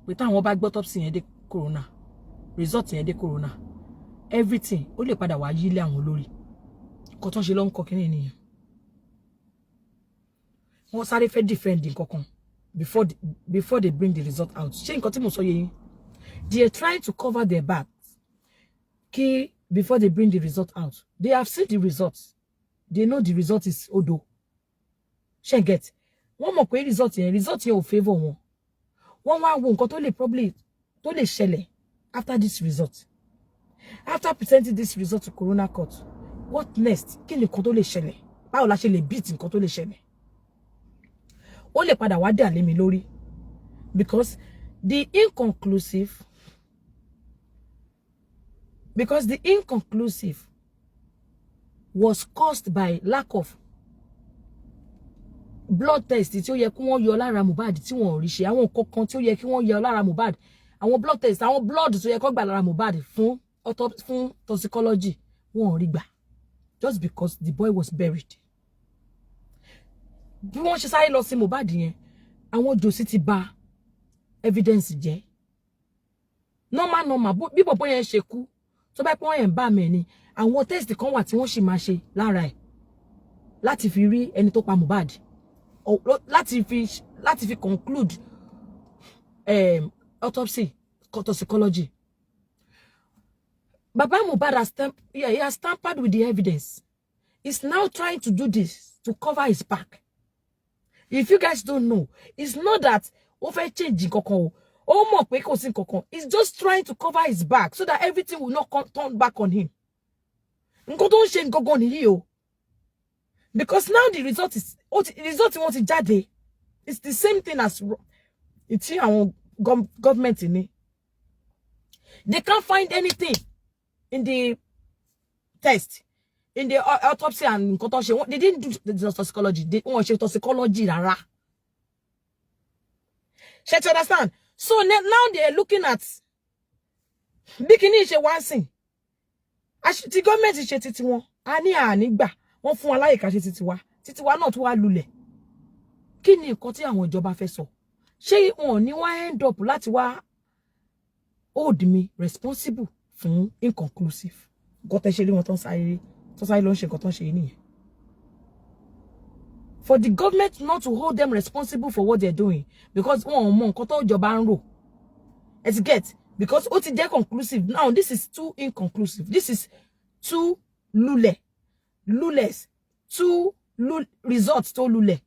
pé táwọn bá gbọ́ autopsy yẹn dé corona, result yẹn dé corona, everything ó lè padà wá yí lé àwọn lórí. Nǹkan tó ń ṣe ló ń kọ kíní nìyẹn. Wọ́n sáré fẹ́ defend nǹkan kan before they bring the result out. Ṣé nǹkan tí mo sọ yé yín? They are trying to cover their back before they bring the result out. They have seen the results. They know the result is odo. Ṣé get? Wọ́n mọ̀ pé result yẹn ò favor wọn. Wọ́n wá wo nǹkan tó lè ṣẹlẹ̀ after this result. After presenting this result to Corona Court, what next? Kí ni nǹkan tó lè ṣẹlẹ̀? Báwo la ṣe lè beat nǹkan tó lè ṣẹlẹ̀? Ó lè padà wá dé àlé mi lórí. Because the inconclusive was caused by lack of blood test tí ó yẹ kí wọ́n yọ lára Mohbad tí wọ́n rí ṣe, àwọn nǹkan tí ó yẹ kí wọ́n yọ lára Mohbad, àwọn blood test, àwọn blood tó yẹ kó gbà lára Mohbad fún toxicology wọ́n rí gbà, just because the boy was buried. bí wọ́n ṣe sáré lọ sí Mohbad yẹn àwọn jòsí ti bà evidence jẹ́ normal bí bọ̀bọ́ yẹn ṣe kú tó bá pọ́n yẹn bá mi ni àwọn test kan wà tí wọ́n sì máa ṣe lára ẹ̀ láti fi rí ẹni tó pa Mohbad láti fi conclude autopsy toxicology. Baba Mohbad has tampered with the evidence. He's now trying to do this to cover his back. If you guys don't know, it's not that over changing kokon. Oh, more pekos in kokon. He's just trying to cover his back so that everything will not turn back on him. Because now the result is jade. It's the same thing as it's our government in it. They can't find anything in the test, in the autopsy and they didn't do the toxicology. They want to toxicology rara. You understand? So now they're looking at bikini she one thing. The government is titi won. Ani gba. Wọ́n fún wa láyè ká ṣe títí wa náà tó wá lulẹ̀. Kí ni nǹkan tí àwọn ìjọba fẹ́ sọ? Ṣé wọ́n ní wá end up láti wá hold me responsible fún inconclusive? Nǹkan tẹ́ ṣe rí wọn tán sáré ló ń ṣe nǹkan tán ṣe nìyẹn. For the government not to hold them responsible for what they're doing because wọ́n mọ nǹkan tó ìjọba ń rò. Let's get because ó ti jẹ́ conclusive. Now this is too inconclusive. This is too luless. Two results to lule.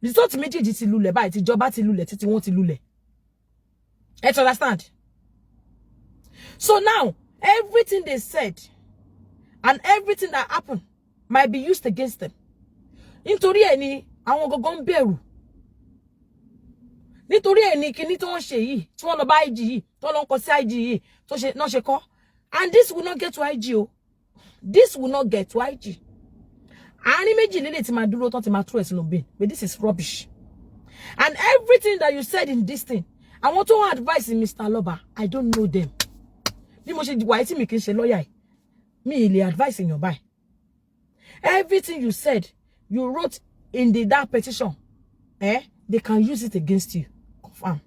Results méjèèjì ti lule báyìí ti ìjọba ti lule títí wọ́n ti lule. You understand? So now everything they said and everything that happened might be used against them. Nítorí ẹ̀ ni àwọn gogon bẹ̀rù. Nítorí ẹ̀ ni kíní tó ń ṣe yìí, tí wọ́n lọ bá IG yìí, tó lọ ń kọ sí IG yìí, tó ṣe no ṣe kọ. And this will not get to IG o. This will not get to IG. Àárín méjì lele tí máa dúró tán tí máa throw ẹ̀sìn bin. But this is rubbish. And everything that you said in this thing, I want to advise Mr. Loba. I don't know them. Bí mo ṣe wà tí mi kì í ṣe lawyer. Me lè advise in your buy. Everything you said, you wrote in that petition, they can use it against you. Confirm.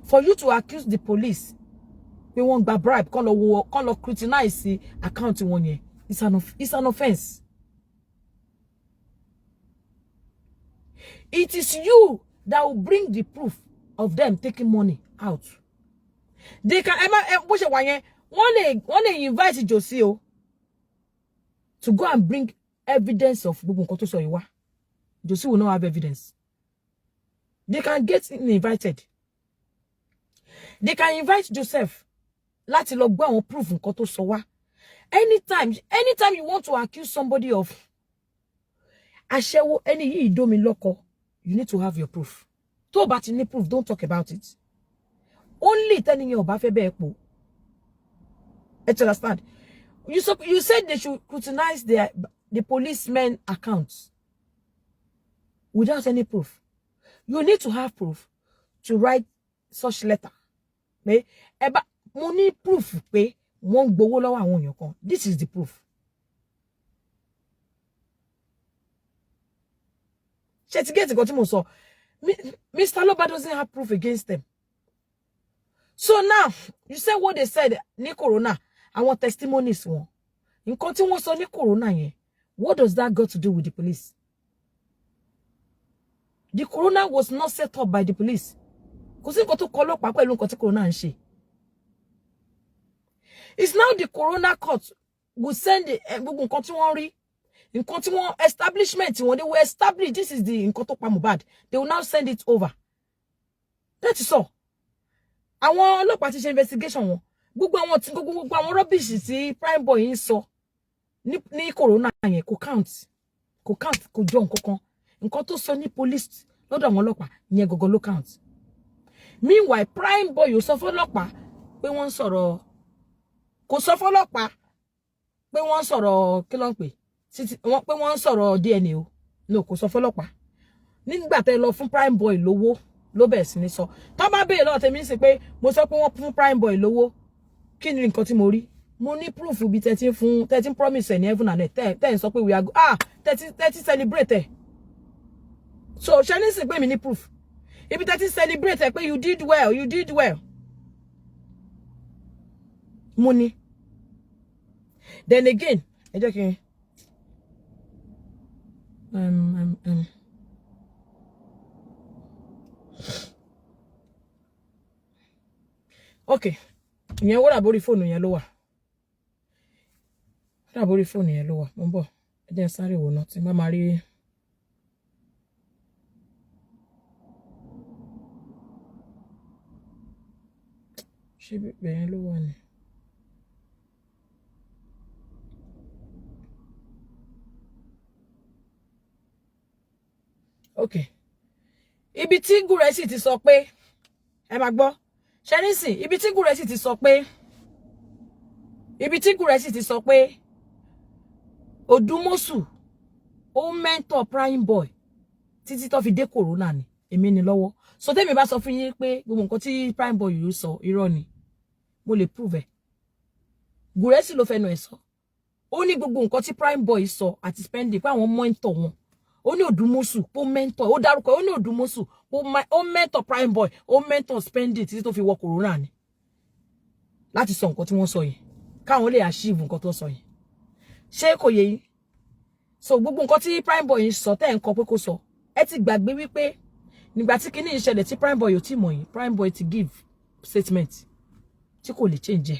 For you to accuse the police, we won't gba bribe, call scrutinize the account one year. It's an offense. It is you that will bring the proof of them taking money out. They can one day invite Josio to go and bring evidence of Josie will not have evidence. They can get invited. They can invite Joseph. Láti lọ gbọ́ àwọn proof nǹkan tó sọ wá. Anytime you want to accuse somebody of aṣẹ́wó ẹni yìí domi lọ́kọ, you need to have your proof. Tó bá ti ní proof, don't talk about it. Only telling you about febe. You understand? You said they should scrutinize the policemen accounts without any proof. You need to have proof to write such letter. Money proof pé wọ́n gbowó lọ́wọ́ àwọn èèyàn kan. This is the proof. Ṣé ti get nǹkan tí mo sọ? Mr. Loba doesn't have proof against them. So now, you said what they said ní corona, àwọn testimonies wọn. Nǹkan tí wọ́n sọ ní corona yẹn, what does that got to do with the police? The corona was not set up by the police. Kò sí nǹkan tó kọ ọlọ́pàá pẹ̀lú nǹkan tí corona ń ṣe. It's now the corona court will send the nǹkan tí wọ́n rí, nǹkan tí wọ́n establishment when they will establish this is the nǹkan tó pa Mohbad. They will now send it over. That is all. Àwọn ọlọ́pàá ti ṣe investigation wọn. Gbogbo àwọn rubbish tí Prime Boy ń sọ ní corona yẹn kò count kò jọ nǹkan kan. Nǹkan tó sọ ní police lọ́dọ̀ àwọn ọlọ́pàá yẹn gogo ló count. Meanwhile Prime Boy ò sọ fún ọlọ́pàá pé wọ́n sọ̀rọ̀ kò sọ fún ọlọ́pàá pé wọ́n sọ̀rọ̀ kí ló ń pè pé wọ́n sọ̀rọ̀ DNA o. No, kò sọ fún ọlọ́pàá. Nígbà tẹ́ lọ fún Prime Boy lówó ló bẹ̀rẹ̀ sí ní sọ. Tá bá bèèrè lọ́wọ́ tèmi sí pé mo sọ pé wọ́n fún Prime Boy lówó. Kí ni nǹkan tí mo rí? mo ní proof bí 13 promise ní heaven and earth 10 sọ pé we are 30 celebrate so ṣe ní sìn pé mi ní proof ibi 30 celebrate pé you did well mo ní then again ẹ jẹ́ kí okay ìyẹn wọ́n ràbórí fóònù yẹn ló wà ràbórí fóònù yẹn ló wà mo ń bọ̀ ẹ jẹ́ sáré wò náà tí má máa rí ṣé bẹ́ẹ̀ yẹn ló wà ní. okay ibi tí Gúrẹ́sì ti sọ pé ẹ máa gbọ́ ṣẹ́nísì ibi tí Gúrẹ́sì ti sọ pé Odùmọ̀ṣù ó mentor prime boy títí tó fi dé corona ni èmi ni lọ́wọ́ so tèmi bá sọ fún yín pé gbogbo nǹkan tí prime boy yìí sọ irọ́ ni mo lè prove ẹ̀ Gúrẹ́sì ló fẹnu ẹ̀ sọ ó ní gbogbo nǹkan tí prime boy sọ àti spending pé àwọn mentor wọn ó ní Odùmọ̀ṣù ó mentor ó dárúkọ ó ní Odùmọ̀ṣù ó mentor prime boy ó mentor spending títí tó fi wọ corona ni láti sọ nǹkan tí wọ́n sọ yìí káwọn lè achieve nǹkan tó sọ yìí ṣé kò yé yín so gbogbo nǹkan tí prime boy sọ tẹ́ ń kọ pé kó sọ ẹ ti gbàgbé wípé nígbà tí kíní ìṣẹ̀lẹ̀ tí prime boy ò tí mọ̀ yín prime boy ti give statement tí kò lè change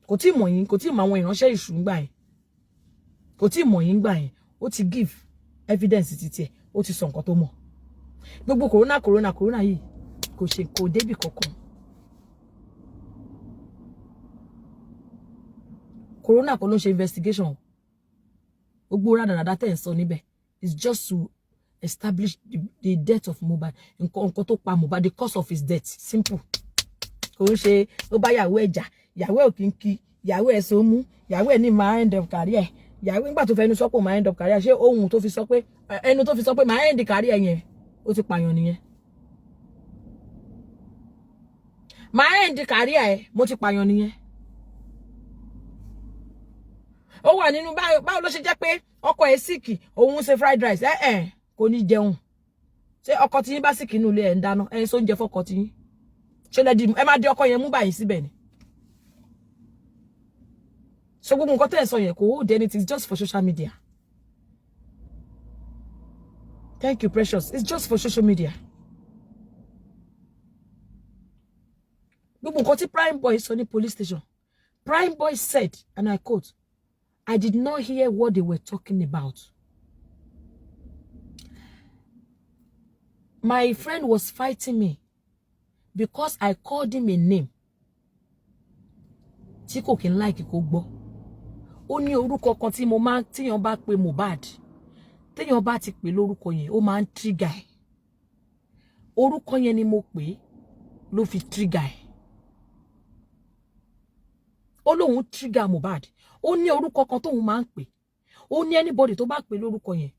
kò tí mọ̀ yín kò tí mọ̀ àwọn ìránṣẹ́ ìṣù ń gbà yín kò tí mọ̀ yín gbà yín ó ti give evidence títí ẹ̀ ó ti sọ nǹkan tó mọ̀ gbogbo corona yìí kò débì kankan corona kò ló ṣe investigation gbogbo rádaràdá tẹ́ ń sọ níbẹ̀ is just to establish the death of Mohbad nǹkan tó pa Mohbad the cause of his death simple kò ń ṣe ó bá yàwó ẹ̀jà yàwó ò kí ń kí yàwó ẹ̀ so mú yàwó ẹ̀ ní máa end of career yàwó nígbà tó fẹnu sọ pé máa end of career ṣé ohun tó fi sọ pé ẹnu tó fi sọ pé máa end career yẹn ó ti pààyàn nìyẹn máa end career ẹ mo ti pààyàn nìyẹn ó wà nínú báwo ló ṣe jẹ́ pé ọkọ ẹ̀ síkì òun ṣe fried rice kò ní jẹun ṣé ọkọ tí yín bá síkì inú ilé ẹ̀ ń dáná ẹ̀ ń sóúnjẹ fọ́kọ tí yín ṣe lẹ́dí ẹ máa di ọkọ yẹn mú báyìí síbẹ̀ ni so gbogbo nǹkan tẹ́ ẹ̀ sọ yẹn kò hold anything it's just for social media thank you precious it's just for social media gbogbo nǹkan tí prime boy sọ ní police station prime boy said and I quote I did not hear what they were talking about. My friend was fighting me because I called him a name. Tí kò kí n like kó gbọ́. Ó ní orúkọ kan tí mo máa tíyàn bá pe Mohbad. Téyàn bá ti pè lórúkọ yẹn, ó máa ń trigger. Orúkọ yẹn ni mo pè ló fi trigger. Ó lóun trigger Mohbad. Ó ní orúkọ kan tóun máa ń pè. Ó ní anybody tó bá pè lórúkọ yẹn.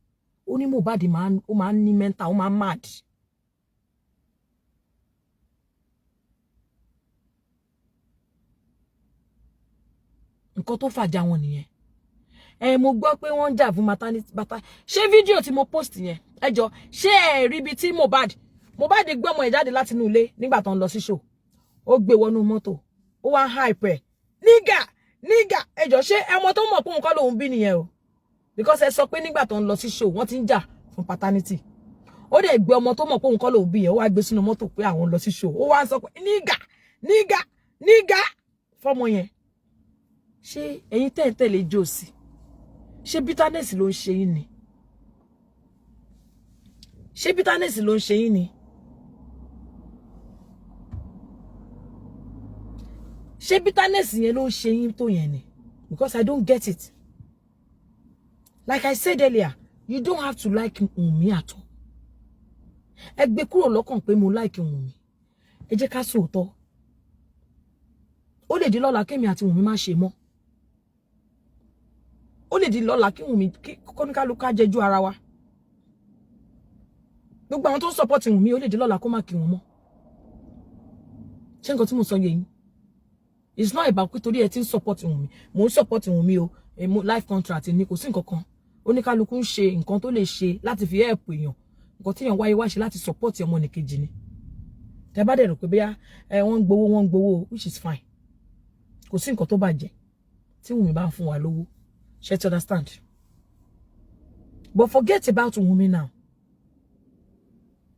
Ó ní Mohbad ó máa ń ní mental, ó máa ń mad. Nǹkan tó fàjà wọn nìyẹn. Mo gbọ́ pé wọ́n ń jà fún maternity bata. Ṣé fídíò tí mo post yẹn? Ẹ jọ̀ọ́, ṣé ẹ rí bí tí Mohbad gbé ọmọ ẹ̀ jáde láti inú ilé nígbà tó ń lọ sí show. Ó gbé wọnú mọ́tò. Ó wá hype ẹ̀. Nígà, ẹ jọ̀ọ́, ṣé ọmọ tó mọ̀ pé òun kọ́ lòun bí nìyẹn o. Because ẹ sọ pé nígbà tó ń lọ sí show wọ́n ti ń jà fún paternity. Ó dẹ̀ gbé ọmọ tó mọ̀ pé òun kọ́ lòun bí yẹn, ó wá gbé sínú mọ́tò pé àwọn lọ sí show. Ó wá sọ pé nígà fọ́mọ yẹn. Ṣé ẹ̀yin tẹ̀lé Josie? Ṣé bitterness ló ń ṣe yín ni? Ṣé bitterness ló ń ṣe yín ni? Ṣé bitterness yẹn ló ń ṣe yín tó yẹn ni? Because I don't get it. Like I said earlier, you don't have to like Wunmi at all. Ẹ gbé kúrò lọ́kàn pé mo like Wunmi. Ẹ jẹ́ ká sòótọ́. Ó lè di lọ́la kémi àti Wunmi má ṣe mọ́. Ó lè di lọ́la kí Wunmi kóníkálùkù jẹjú ara wa. Gbogbo àwọn tó ń support Wunmi ó lè di lọ́la kó má kí wọn mọ́. Ṣé nǹkan tí mo sọ yé yín? it's not about pé torí ẹ ti ń support Wunmi mo ń support Wunmi o life contract ni kò sí nǹkan kan oníkálukú ń ṣe nǹkan tó lè ṣe láti fi help èèyàn nǹkan tí èèyàn wáyé wá ṣe láti support ọmọ nìkejì ni tẹ́ bá dẹ̀ rò pé bóyá wọ́n ń gbowó which is fine kò sí nǹkan tó bàjẹ́ tí Wunmi bá fún wa lówó ṣé you understand but forget about Wunmi now